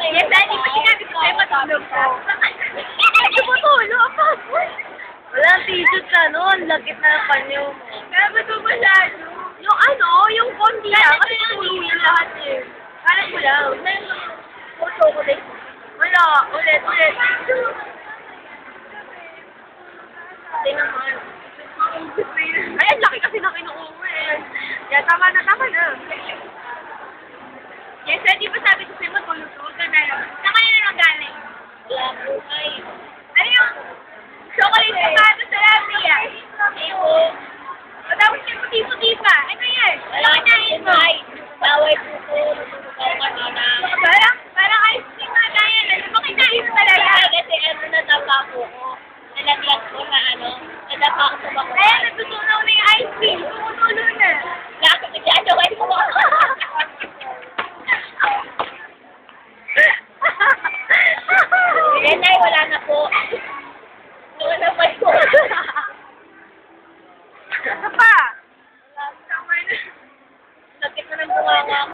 Yes, hindi pa sinabi ko sa'yo matulog ko. Hindi mo tulog. Walang t-shirt ka nun. Lagkit na ang panyo mo. Kaya ba ito masyado? Yung ano, yung konti lang. Kasi tuluyan lahat eh. Kalat ko lang. Puso ko din. Wala. Ulit. Hindi naman. Ayan, laki kasi na kinuuwi eh. Kaya tama na. Yes, hindi ba sabi ko sa'yo matulog ko? Saan na lang galing? Wala po ay. Ano yung chocolate sapatos na